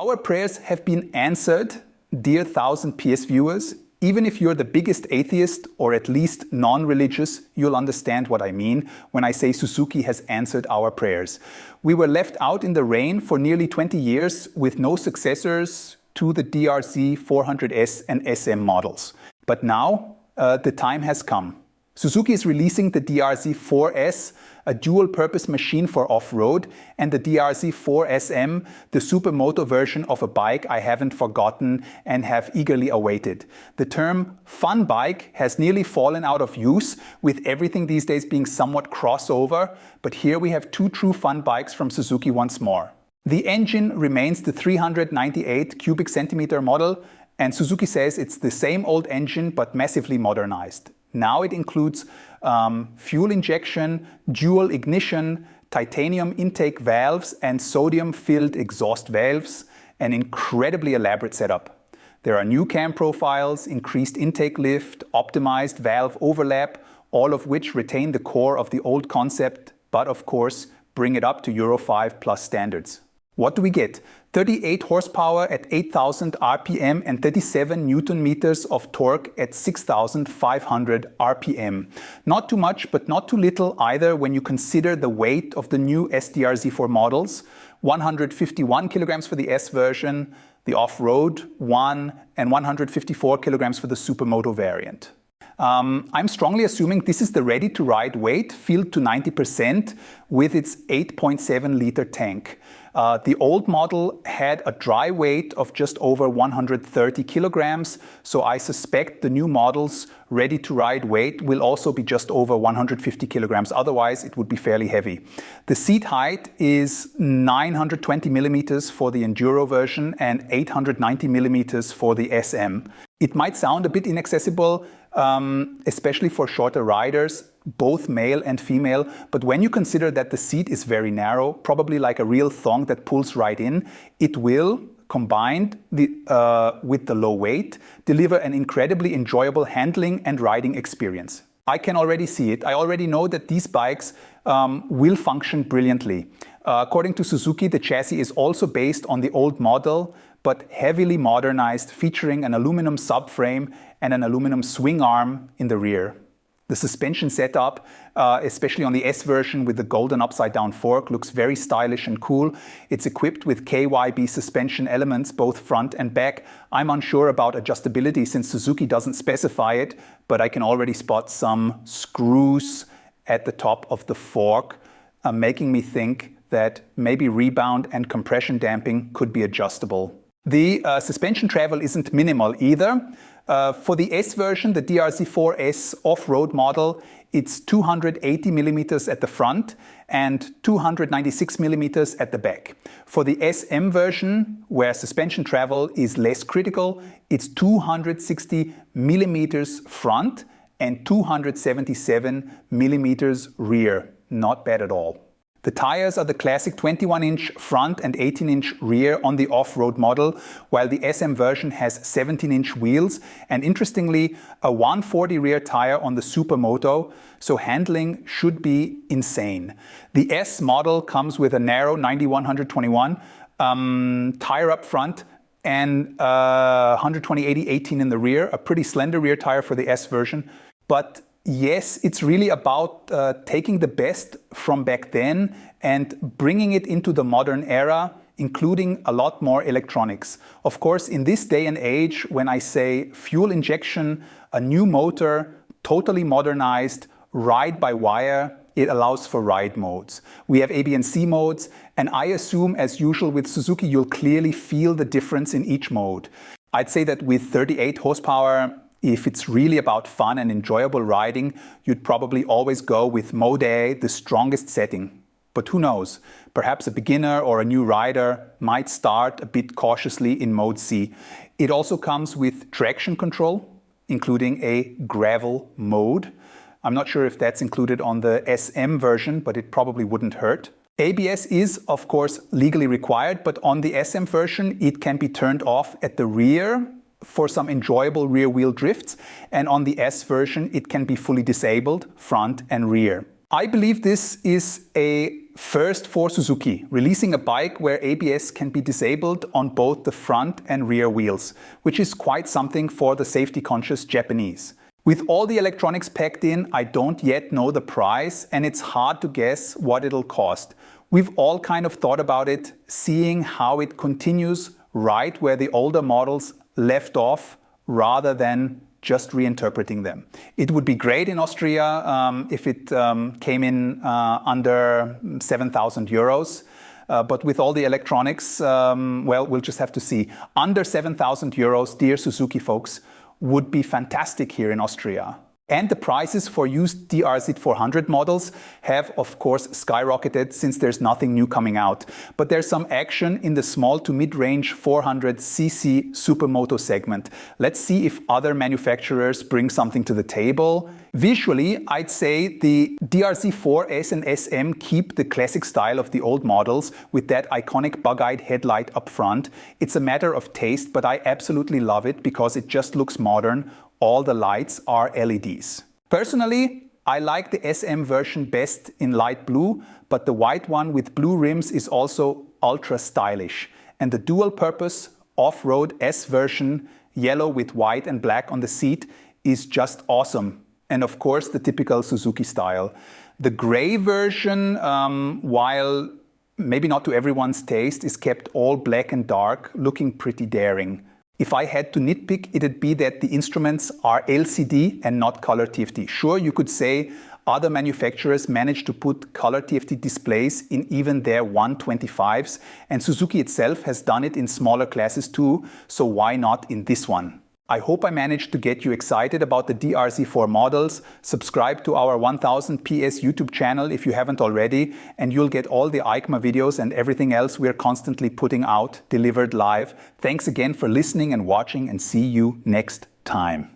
Our prayers have been answered, dear 1000 PS viewers. Even if you're the biggest atheist, or at least non-religious, you'll understand what I mean when I say Suzuki has answered our prayers. We were left out in the rain for nearly 20 years with no successors to the DR-Z4S and SM models. But now the time has come. Suzuki is releasing the DR-Z4S, a dual-purpose machine for off-road, and the DR-Z4SM, the Supermoto version of a bike I haven't forgotten and have eagerly awaited. The term fun bike has nearly fallen out of use, with everything these days being somewhat crossover, but here we have two true fun bikes from Suzuki once more. The engine remains the 398 cubic centimeter model, and Suzuki says it's the same old engine but massively modernized. Now it includes fuel injection, dual ignition, titanium intake valves and sodium-filled exhaust valves, an incredibly elaborate setup. There are new cam profiles, increased intake lift, optimized valve overlap, all of which retain the core of the old concept, but of course bring it up to Euro 5 plus standards. What do we get? 38 horsepower at 8,000 RPM and 37 Newton meters of torque at 6,500 RPM. Not too much, but not too little either when you consider the weight of the new SDR-Z4 models. 151 kilograms for the S version, the off-road one, and 154 kilograms for the Supermoto variant. I'm strongly assuming this is the ready-to-ride weight, filled to 90% with its 8.7 liter tank. The old model had a dry weight of just over 130 kilograms, so I suspect the new model's ready-to-ride weight will also be just over 150 kilograms, otherwise it would be fairly heavy. The seat height is 920 millimeters for the Enduro version and 890 millimeters for the SM. It might sound a bit inaccessible, especially for shorter riders, both male and female, but when you consider that the seat is very narrow, probably like a real thong that pulls right in, it will, combined with the low weight, deliver an incredibly enjoyable handling and riding experience. I can already see it. I already know that these bikes will function brilliantly. According to Suzuki, the chassis is also based on the old model, but heavily modernized, featuring an aluminum subframe and an aluminum swing arm in the rear. The suspension setup, especially on the S version with the golden upside-down fork, looks very stylish and cool. It's equipped with KYB suspension elements, both front and back. I'm unsure about adjustability since Suzuki doesn't specify it, but I can already spot some screws at the top of the fork, making me think that maybe rebound and compression damping could be adjustable. The suspension travel isn't minimal either. For the S version, the DR-Z4S off-road model, it's 280 millimeters at the front and 296 millimeters at the back. For the SM version, where suspension travel is less critical, it's 260 millimeters front and 277 millimeters rear. Not bad at all. The tires are the classic 21-inch front and 18-inch rear on the off-road model, while the SM version has 17-inch wheels and, interestingly, a 140 rear tire on the Supermoto, so handling should be insane. The S model comes with a narrow 9121 tire up front and 120/80/18 in the rear, a pretty slender rear tire for the S version, but yes, it's really about taking the best from back then and bringing it into the modern era, including a lot more electronics. Of course, in this day and age, when I say fuel injection, a new motor, totally modernized, ride-by-wire, it allows for ride modes. We have A, B, and C modes, and I assume, as usual with Suzuki, you'll clearly feel the difference in each mode. I'd say that with 38 horsepower, if it's really about fun and enjoyable riding, you'd probably always go with Mode A, the strongest setting. But who knows, perhaps a beginner or a new rider might start a bit cautiously in Mode C. It also comes with traction control, including a gravel mode. I'm not sure if that's included on the SM version, but it probably wouldn't hurt. ABS is, of course, legally required, but on the SM version, it can be turned off at the rear for some enjoyable rear wheel drifts, and on the S version, it can be fully disabled, front and rear. I believe this is a first for Suzuki, releasing a bike where ABS can be disabled on both the front and rear wheels, which is quite something for the safety-conscious Japanese. With all the electronics packed in, I don't yet know the price, and it's hard to guess what it'll cost. We've all kind of thought about it, seeing how it continues right where the older models left off, rather than just reinterpreting them. It would be great in Austria if it came in under 7,000 euros. But with all the electronics, well, we'll just have to see. Under 7,000 euros, dear Suzuki folks, would be fantastic here in Austria. And the prices for used DR-Z400 models have, of course, skyrocketed since there's nothing new coming out. But there's some action in the small to mid-range 400cc Supermoto segment. Let's see if other manufacturers bring something to the table. Visually, I'd say the DR-Z4S and SM keep the classic style of the old models with that iconic bug-eyed headlight up front. It's a matter of taste, but I absolutely love it because it just looks modern. All the lights are LEDs. Personally, I like the SM version best in light blue, but the white one with blue rims is also ultra stylish. And the dual-purpose off-road S version, yellow with white and black on the seat, is just awesome. And of course, the typical Suzuki style. The gray version, while maybe not to everyone's taste, is kept all black and dark, looking pretty daring. If I had to nitpick, it'd be that the instruments are LCD and not color TFT. Sure, you could say other manufacturers managed to put color TFT displays in even their 125s, and Suzuki itself has done it in smaller classes too, so why not in this one? I hope I managed to get you excited about the DR-Z4 models. Subscribe to our 1000 PS YouTube channel if you haven't already, and you'll get all the EICMA videos and everything else we're constantly putting out, delivered live. Thanks again for listening and watching, and see you next time.